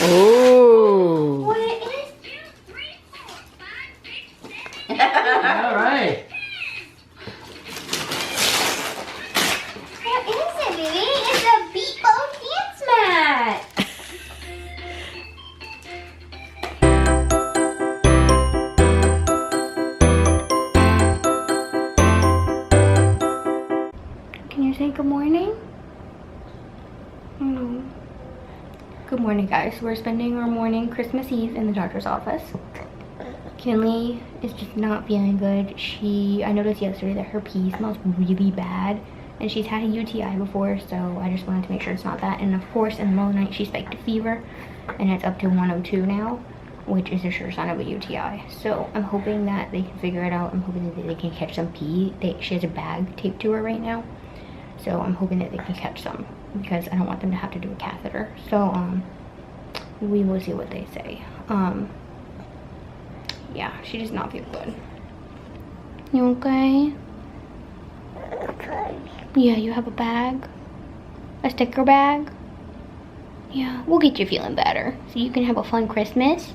Oh. What is? All right. What is it, baby? It's a Beatbo dance mat. Can you say good morning? No. Good morning, guys. We're spending our morning Christmas Eve in the doctor's office. Kinley is just not feeling good. I noticed yesterday that her pee smells really bad, and she's had a UTI before, so I just wanted to make sure it's not that. And of course, in the middle of the night, she spiked a fever, and it's up to 102 now, which is a sure sign of a UTI. So I'm hoping that they can figure it out. I'm hoping that they can catch some pee. She has a bag taped to her right now, so I'm hoping that they can catch some, because I don't want them to have to do a catheter. So we will see what they say. Yeah, she does not feel good. You okay? Okay. Yeah, you have a bag? A sticker bag? Yeah, we'll get you feeling better so you can have a fun Christmas.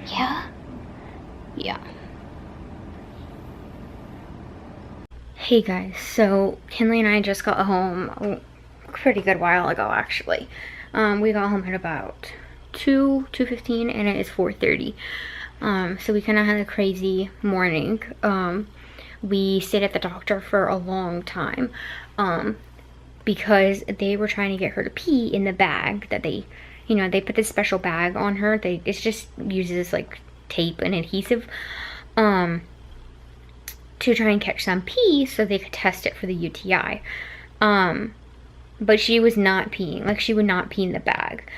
Yeah? Yeah. Hey guys, so Kinley and I just got home a pretty good while ago, actually. We got home at about 2:15 and it is 4:30. So we kind of had a crazy morning. We stayed at the doctor for a long time because they were trying to get her to pee in the bag that they put this special bag on her. It just uses like tape and adhesive to try and catch some pee so they could test it for the UTI. But she was not peeing. Like, she would not pee in the bag.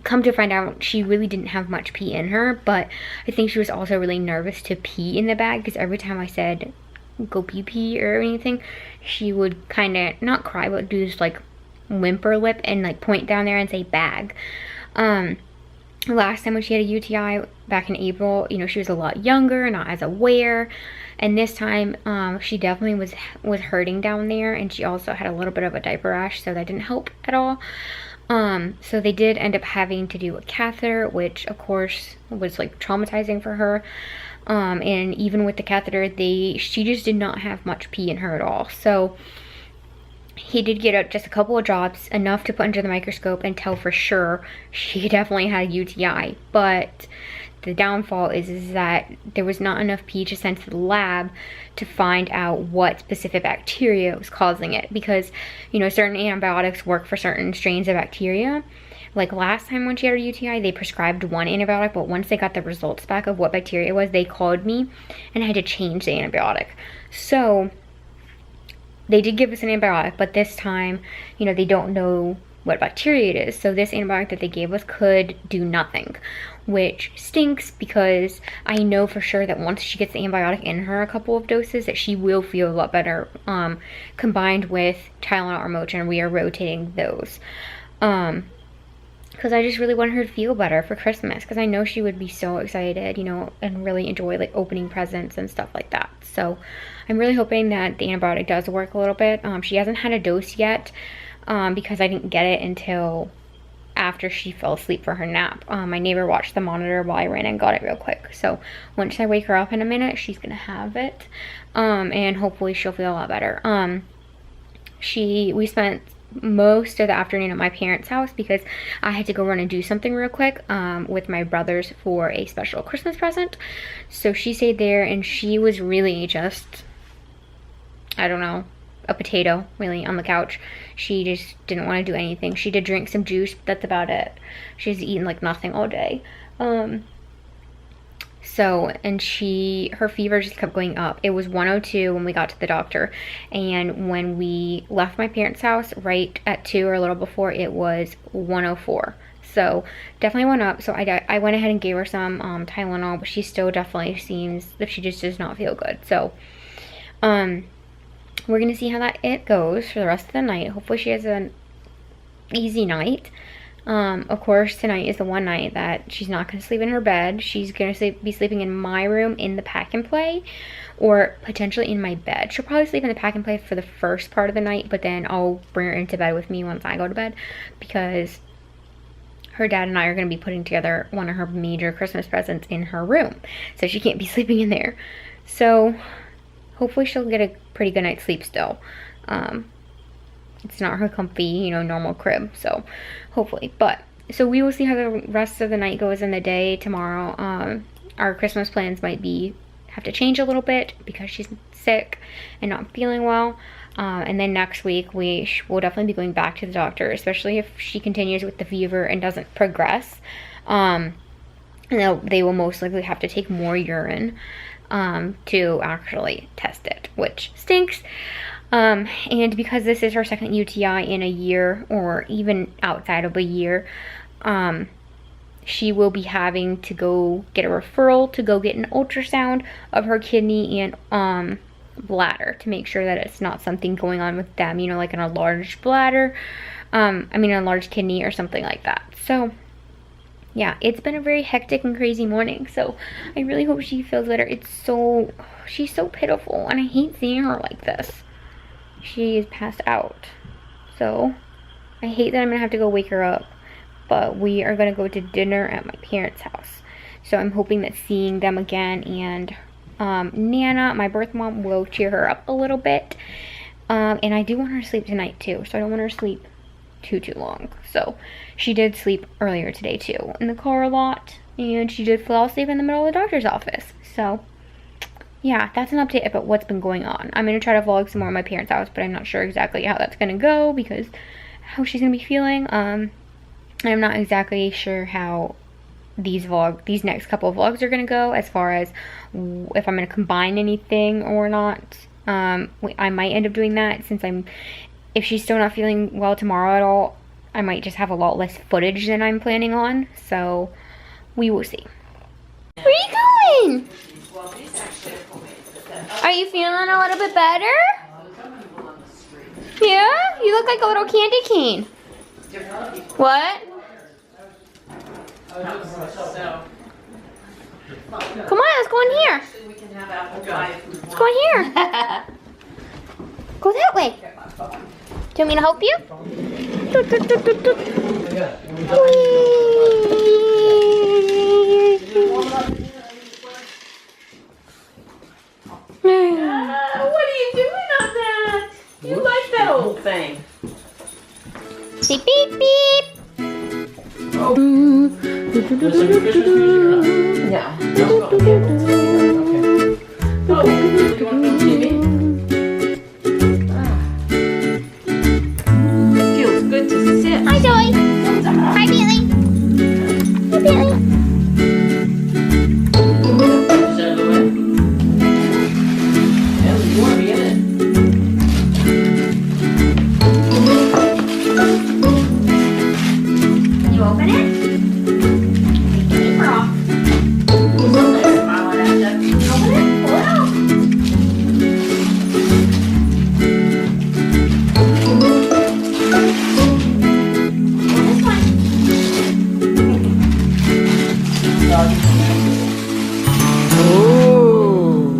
Come to find out, she really didn't have much pee in her, but I think she was also really nervous to pee in the bag, because every time I said go pee or anything, she would kind of not cry, but do this like whimper lip and like point down there and say bag. Last time when she had a UTI back in April, she was a lot younger, not as aware, and this time she definitely was hurting down there, and she also had a little bit of a diaper rash, so that didn't help at all. So they did end up having to do a catheter, which of course was like traumatizing for her. And even with the catheter, she just did not have much pee in her at all. So he did get just a couple of drops, enough to put under the microscope and tell for sure she definitely had a UTI. But the downfall is that there was not enough pee to send to the lab to find out what specific bacteria was causing it, because certain antibiotics work for certain strains of bacteria. Like last time when she had her UTI, they prescribed one antibiotic, but once they got the results back of what bacteria it was, they called me and I had to change the antibiotic. So they did give us an antibiotic, but this time they don't know what bacteria it is. So this antibiotic that they gave us could do nothing, which stinks, because I know for sure that once she gets the antibiotic in her, a couple of doses, that she will feel a lot better, combined with Tylenol or Motrin. We are rotating those, because I just really want her to feel better for Christmas, because I know she would be so excited, and really enjoy like opening presents and stuff like that. So I'm really hoping that the antibiotic does work a little bit. She hasn't had a dose yet, because I didn't get it until after she fell asleep for her nap. My neighbor watched the monitor while I ran and got it real quick. So once I wake her up in a minute, she's gonna have it, and hopefully she'll feel a lot better. We spent most of the afternoon at my parents' house because I had to go run and do something real quick with my brothers for a special Christmas present. So she stayed there, and she was really just, I don't know, a potato really on the couch. She just didn't want to do anything. She did drink some juice, but that's about it. She's eaten like nothing all day. And her fever just kept going up. It was 102 when we got to the doctor, and when we left my parents' house right at 2 or a little before, it was 104. So definitely went up. So I went ahead and gave her some Tylenol, but she still definitely seems that she just does not feel good. So we're gonna see how it goes for the rest of the night. Hopefully she has an easy night. Of course, tonight is the one night that she's not going to sleep in her bed. She's going to be sleeping in my room in the pack and play, or potentially in my bed. She'll probably sleep in the pack and play for the first part of the night, but then I'll bring her into bed with me once I go to bed, because her dad and I are going to be putting together one of her major Christmas presents in her room, so she can't be sleeping in there. So hopefully she'll get a pretty good night's sleep still. It's not her comfy, you know, normal crib, so hopefully. But so we will see how the rest of the night goes in the day tomorrow. Our Christmas plans might have to change a little bit because she's sick and not feeling well. And then next week we will definitely be going back to the doctor, especially if she continues with the fever and doesn't progress. And they will most likely have to take more urine to actually test it, which stinks. And because this is her second UTI in a year, or even outside of a year, she will be having to go get a referral to go get an ultrasound of her kidney and bladder to make sure that it's not something going on with them, you know, like in a large bladder, a large kidney or something like that. So yeah, it's been a very hectic and crazy morning, so I really hope she feels better. She's so pitiful, and I hate seeing her like this. She is passed out, so I hate that I'm gonna have to go wake her up, but we are gonna go to dinner at my parents' house, so I'm hoping that seeing them again and Nana, my birth mom, will cheer her up a little bit. And I do want her to sleep tonight too, so I don't want her to sleep too long. So she did sleep earlier today too in the car a lot, and she did fall asleep in the middle of the doctor's office. So yeah, that's an update about what's been going on. I'm going to try to vlog some more at my parents' house, but I'm not sure exactly how that's going to go because how she's going to be feeling. I'm not exactly sure how these next couple of vlogs are going to go, as far as if I'm going to combine anything or not. I might end up doing that, since if she's still not feeling well tomorrow at all, I might just have a lot less footage than I'm planning on. So we will see. Where are you going? Are you feeling a little bit better? Yeah? You look like a little candy cane. What? Come on, let's go in here. Let's go in here. Go that way. Do you want me to help you? What are you doing on that? You like that old thing. Beep, beep, beep. Oh. There's some Christmas music No. Okay. Oh, do you want to go TV? Feels good to sit. Hi, Joey. Hi, Bailey. Hi, Bailey. Is that the way? Yeah, you want to be in it. Can you open it? Take the paper off. Open it. Pull it out. This one. Oh.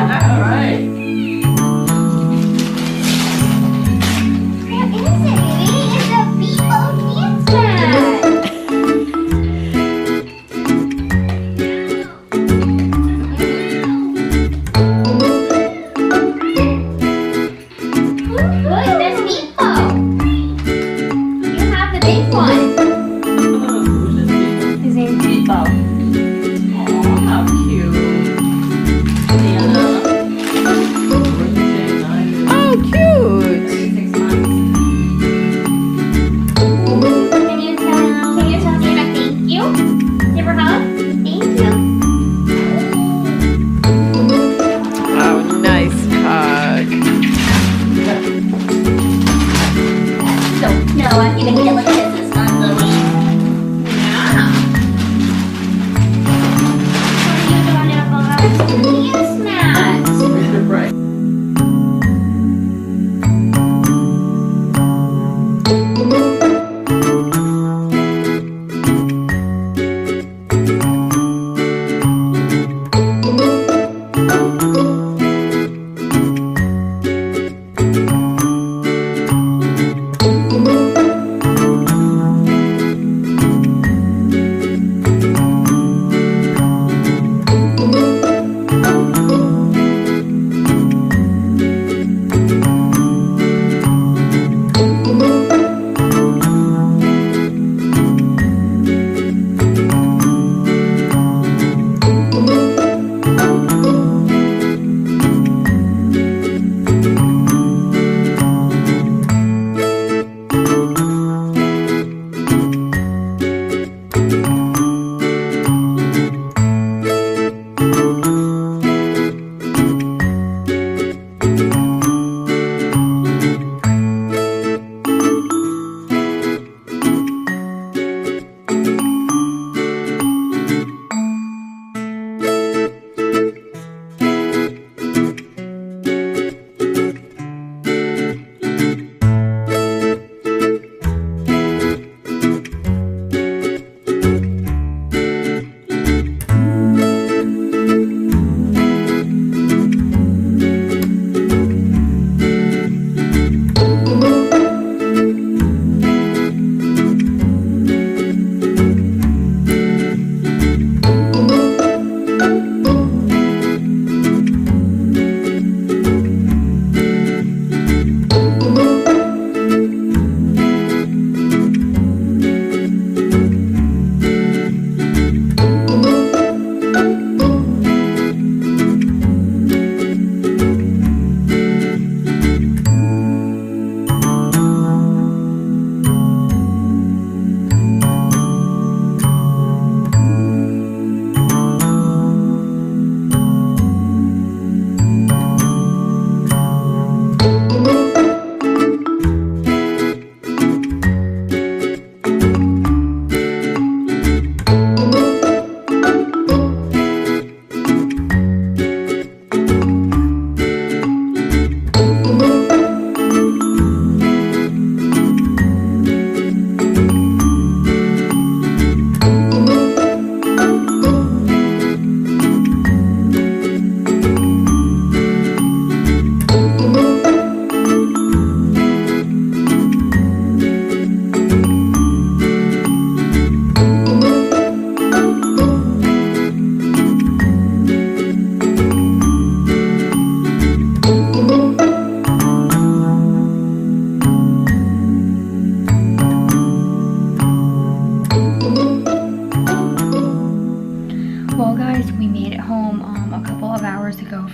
All right. What is it, baby? It's a B.O. dance Look, there's Meepo. You have the big one. Who's this people? His name's Meepo. Oh, how cute. What are you saying? 9 years? Oh, cute. 6 months. Can you tell Nana thank you? Give her a hug? Thank you. Oh, nice hug.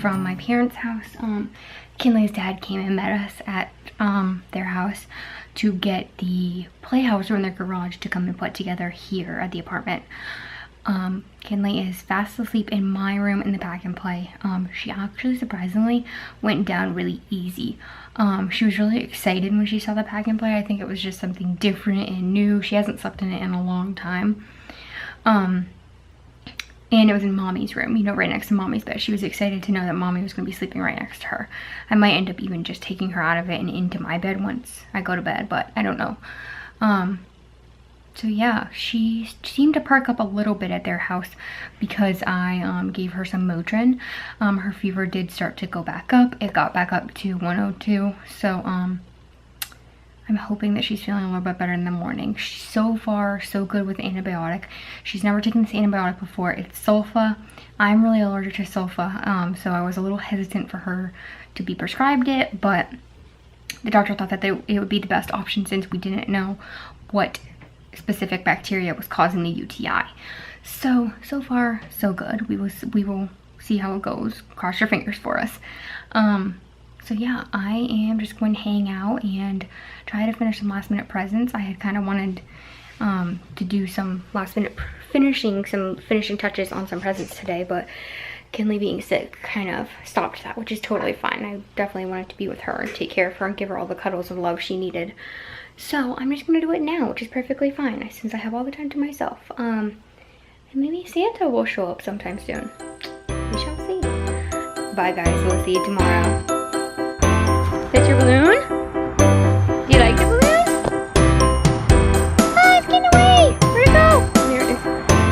from my parents' house. Kinley's dad came and met us at their house to get the playhouse or in their garage to come and put together here at the apartment. Kinley is fast asleep in my room in the pack and play. She actually surprisingly went down really easy. She was really excited when she saw the pack and play. I think it was just something different and new. She hasn't slept in it in a long time. And it was in mommy's room, you know, right next to mommy's bed. She was excited to know that mommy was going to be sleeping right next to her. I might end up even just taking her out of it and into my bed once I go to bed, but I don't know. So yeah, she seemed to perk up a little bit at their house because I gave her some Motrin. Her fever did start to go back up. It got back up to 102. So I'm hoping that she's feeling a little bit better in the morning. She's so far so good with the antibiotic. She's never taken this antibiotic before. It's sulfa. I'm really allergic to sulfa, so I was a little hesitant for her to be prescribed it, but the doctor thought that it would be the best option since we didn't know what specific bacteria was causing the UTI. So far so good. We will see how it goes. Cross your fingers for us. So yeah, I am just going to hang out and try to finish some last minute presents. I had kind of wanted to do some last minute finishing touches on some presents today, but Kinley being sick kind of stopped that, which is totally fine. I definitely wanted to be with her and take care of her and give her all the cuddles and love she needed. So I'm just gonna do it now, which is perfectly fine since I have all the time to myself. And maybe Santa will show up sometime soon. We shall see. Bye guys, we'll see you tomorrow. That's your balloon?